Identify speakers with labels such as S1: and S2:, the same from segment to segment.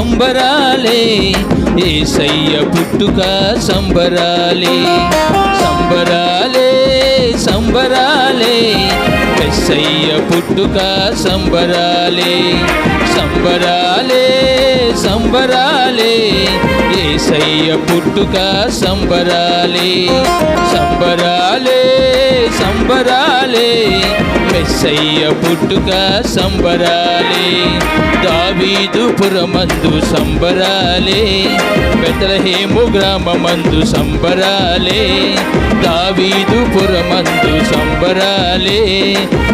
S1: సంబరాలే యేసయ్య పుట్టుక సంబరాలే సంబరాలే సంబరాలే యేసయ్య పుట్టుక సంబరాలే సంబరాలే సంబరాలే యేసయ్య పుట్టుక సంబరాలే సంబరాలే సంబరాలే మెస్సయ్య పుట్టుక సంబరాలే దావీదు పురమందు సంబరాలే బెత్లెహేము గ్రామమందు సంబరాలే దావీదు పురమందు సంబరాలే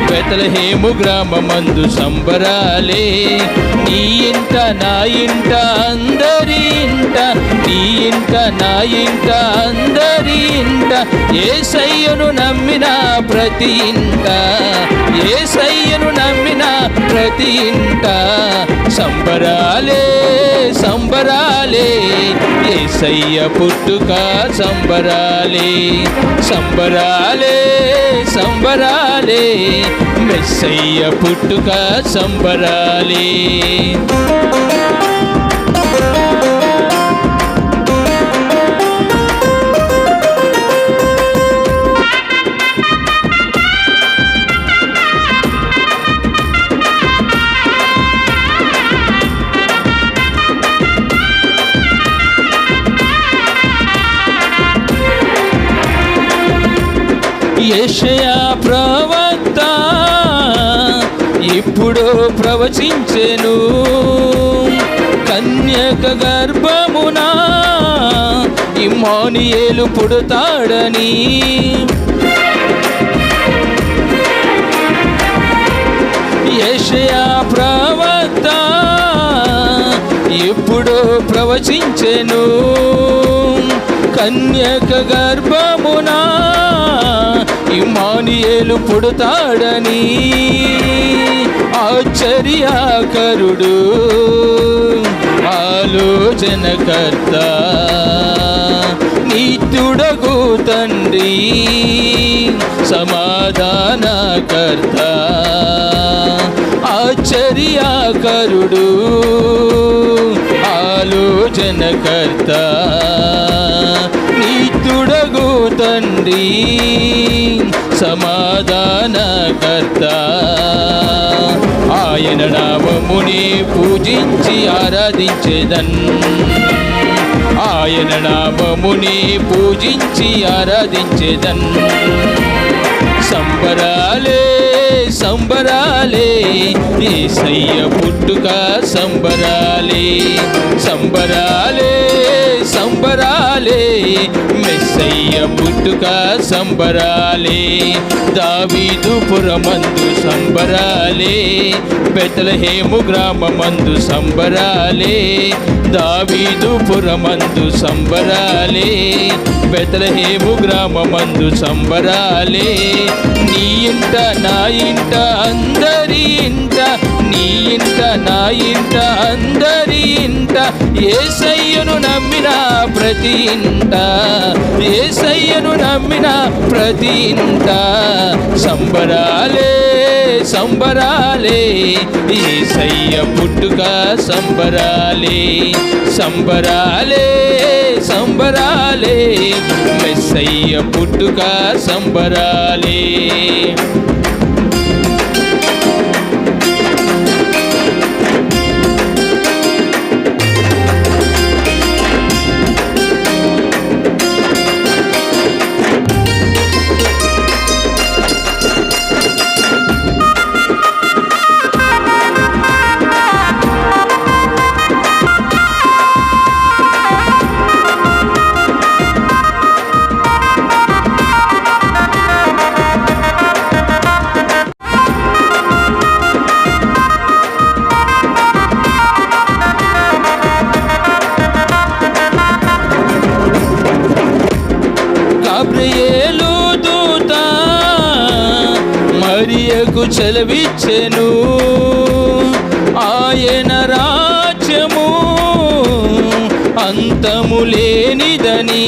S1: బెత్లెహేము గ్రామమందు సంబరాలే నీ ఇంట నా ఇంట అందరి ఇంట నీ ఇంట నా ఇంట అందరి ఇంట యేసయ్యను నమ్మిన ప్రతి ఇంట యేసయ్యను నమ్మిన ప్రతి ఇంట సంబరాలే సంబరాలే యేసయ్య పుట్టుక సంబరాలే సంబరాలే సంబరాలే మెస్సయ్య పుట్టుక సంబరాలే యెషయా ప్రవక్త ఇప్పుడు ప్రవచించెను కన్యక గర్భమున ఇమ్మానుయేలు పుడతాడని యెషయా ప్రవక్త ఇప్పుడు ప్రవచించెను కన్యక గర్భమున ఇమ్మానుయేలు పుడతాడని ఆశ్చర్యకరుడు ఆలోచనకర్త నీతుడగు తండ్రి సమాధానకర్త ఆశ్చర్యకరుడు ఆలోచనకర్త నీతుడగు తండ్రి సమాధానకర్త ఆయన నామముని పూజించి ఆరాధించెదన్ ఆయన నామముని పూజించి ఆరాధించెదన్ సంబరాలే సంబరాలే యేసయ్య పుట్టుక సంబరాలే సంబరాలే సంబరాలే మెస్సయ్య పుట్టుక సంబరాలే దావీదు పురమందు సంబరాలే బెత్లెహేము గ్రామమందు సంబరాలే దావీదు పురమందు సంబరాలే బెత్లెహేము గ్రామమందు సంబరాలే నీ ఇంట నా ఇంట అందరి ఇంట నీ ఇంట నా ఇంట అందరి ఇంట యేసయ్యను నమ్మిన ప్రతి ఇంట యేసయ్యను నమ్మిన ప్రతి ఇంట సంబరాలే సంబరాలే యేసయ్య పుట్టుక సంబరాలే సంబరాలే సంబరాలే మెస్సయ్య పుట్టుక సంబరాలే గాబ్రియేలు దూత మరియకు చెలవిచ్చెను ఆయన రాజ్యము అంతము లేనిదని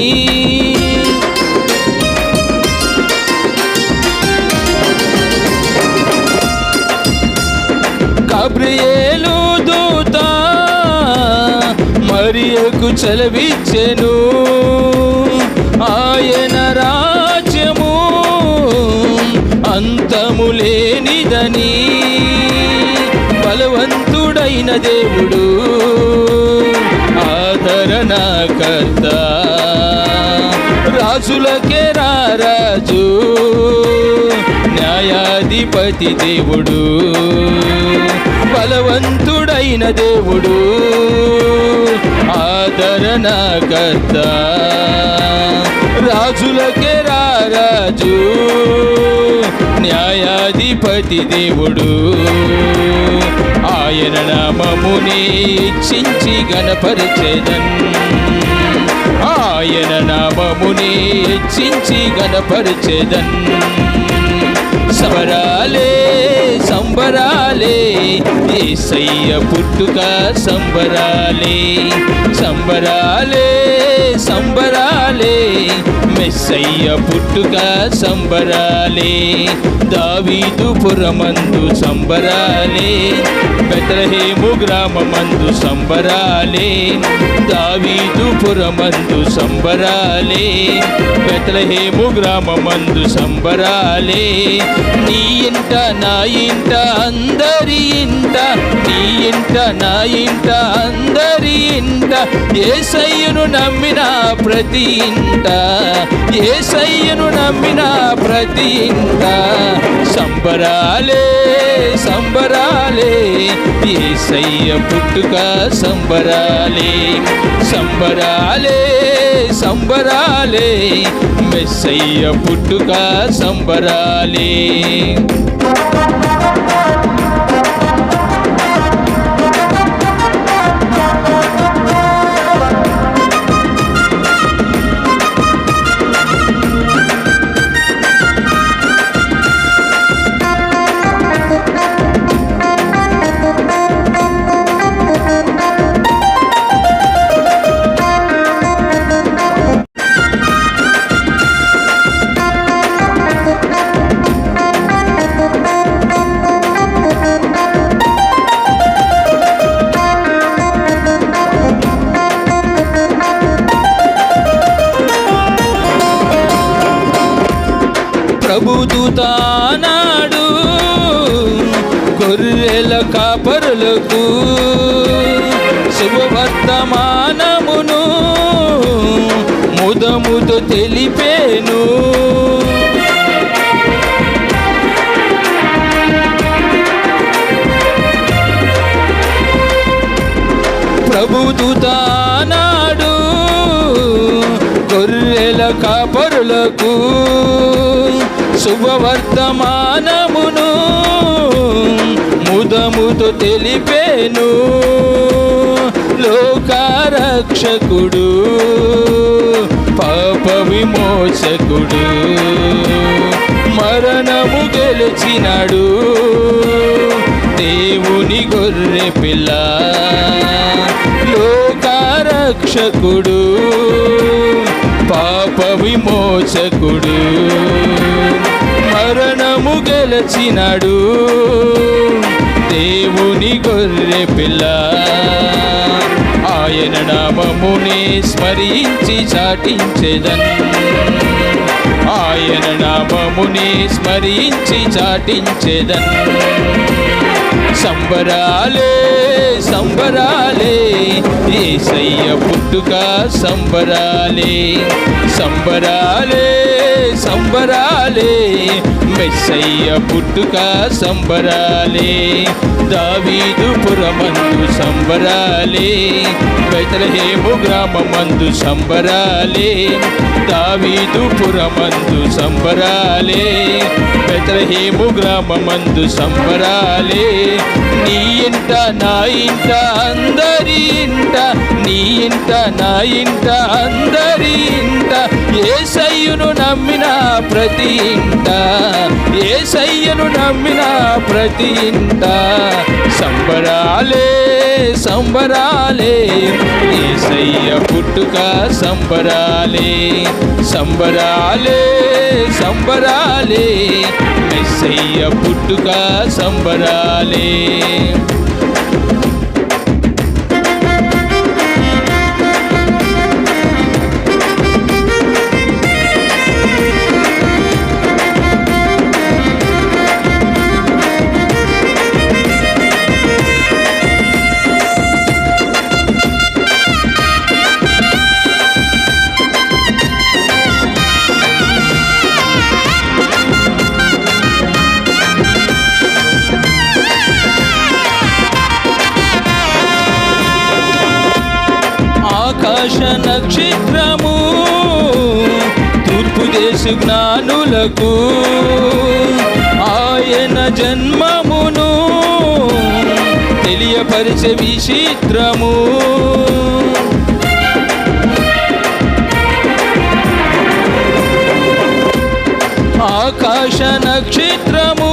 S1: గాబ్రియేలు దూత మరియకు చలవిచ్చెను. ఆయన రాజ్యము అంతము లేనిదని బలవంతుడైన దేవుడు ఆదరణకర్త, రాజులకే రాజు, న్యాయాధిపతి దేవుడు, బలవంతుడైన దేవుడు ఆదరణకర్త, రాజులకే రాజు, న్యాయాధిపతి దేవుడు. ఆయన నామముని హెచ్చించి గణపరిచెదన్, ఆయన నామముని హెచ్చించి గణపరిచెదన్. సంబరాలే సంబరాలే యేసయ్య పుట్టుక సంబరాలే, సంబరాలే సంబరాలే మెస్సయ్య పుట్టుక సంబరాలే. దావీదు పురమందు సంబరాలే, బెత్లెహేము గ్రామమందు సంబరాలే. దావీదు పురమందు సంబరాలే, బెత్లెహేము గ్రామమందు సంబరాలే. నీ ఇంట నా ఇంట అందరి ఇంట, నీ ఇంట నా ఇంట అందరి ఇంట, యేసయ్యను నమ్మిన ప్రతి ఇంట, యేసయ్యను నమ్మిన ప్రతి ఇంట సంబరాలే సంబరాలే యేసయ్య పుట్టుక సంబరాలే, సంబరాలే సంబరాలే మెస్సయ్య పుట్టుక సంబరాలే. ప్రభుదూత నాడు గొర్రెల కాపరులకు శుభవర్తమానమును ముదముతో తెలిపేను. ప్రభుదూత నాడు గొర్రెల కాపరులకు శుభవర్తమానమును ముదముతో తెలిపేను. లోకరక్షకుడు పాప విమోచకుడు మరణము గెలిచినాడు, దేవుని గొర్రె పిల్ల. లోకరక్షకుడు పాప విమోచకుడు మరణము గెలిచినాడు, దేవుని గొర్రె పిల్ల. ఆయన నామముని స్మరించి చాటించెదన్, ఆయన నామముని స్మరించి చాటించెదన్. సంబరాలే సంబరాలే యేసయ్య పుట్టుక సంబరాలే, సంబరాలే సంబరాలే మెస్సయ్య పుట్టుక సంబరాలే. దావీదు పురమందు సంబరాలే, బెత్లెహేము గ్రామమందు సంబరాలే. దావీదు పురమందు సంబరాలే, బెత్లెహేము గ్రామమందు సంబరాలే. నీ ఇంట నా ఇంట అందరి ఇంట, నీ ఇంట నా ఇంట అందరి ఇంట, యేసయ్యను నమ్మిన ప్రతి ఇంట, యేసయ్యను నమ్మిన ప్రతి ఇంట సంబరాలే సంబరాలే యేసయ్య పుట్టుక సంబరాలే, సంబరాలే సంబరాలే మెస్సయ్య పుట్టుక సంబరాలే. ఆకాశ నక్షత్రము తూర్పు దేశ జ్ఞానులకు ఆయన జన్మమును తెలియపరిచే విచిత్రము. ఆకాశ నక్షత్రము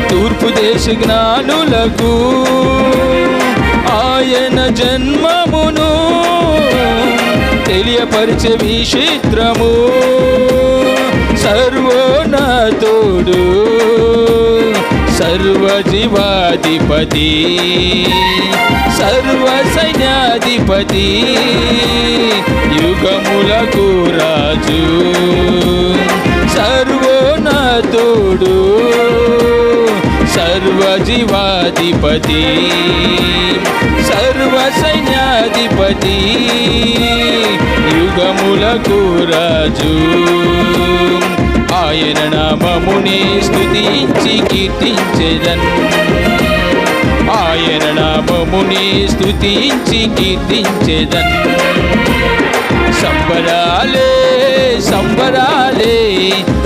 S1: తూర్పు దేశ జ్ఞానులకు ఆయన జన్మమును తెలియపరిచే విచిత్రము. సర్వోన్నతుడు సర్వజీవాధిపతి సర్వ సైన్యాధిపతి యుగములకు రాజు. సర్వోన్నతుడు సర్వజీవాధిపతి సర్వ సైన్యాధిపతి యుగములకు రాజు. ఆయన నామముని స్తుతించి కీర్తించెదన్ ఆయన నామముని స్తుతించి కీర్తించెదన్. సంబరాలే సంబరాలే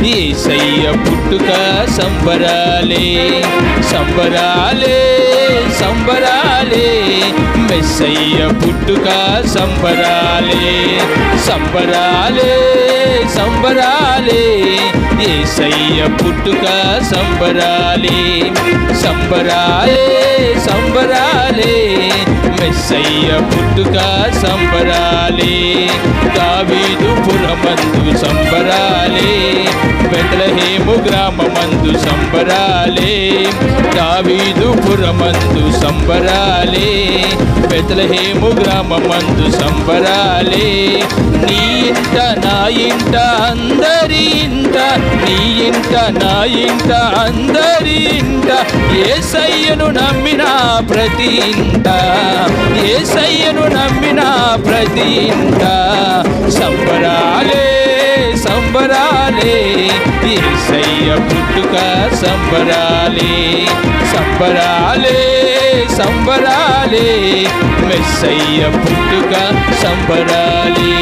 S1: యేసయ్య పుట్టుక సంబరాలే సంబరాలే సంబరాలే మెస్సయ్య పుట్టుక సంబరాలే సంబరాలే సంబరాలే యేసయ్య పుట్టుక సంబరాలే సంబరాలే సంబరాలే మెస్సయ్య పుట్టుక సంబరాలే. దావీదు పురమందు సంబరాలే బెత్లెహేము గ్రామమందు సంబరాలే. దావీదు పురమందు సంబరాలే బెత్లెహేము గ్రామమందు సంబరాలే. నీ ఇంట నా ఇంట అందరి ఇంట నీ ఇంట నా ఇంట అందరి ఇంట యేసయ్యను నమ్మిన ప్రతి ఇంట యేసయ్యను నమ్మిన ప్రతి ఇంట సంబరాలే సంబరాలే యేసయ్య పుట్టుక సంబరాలే సంబరాలే సంబరాలే మెస్సయ్య పుట్టుక సంబరాలే.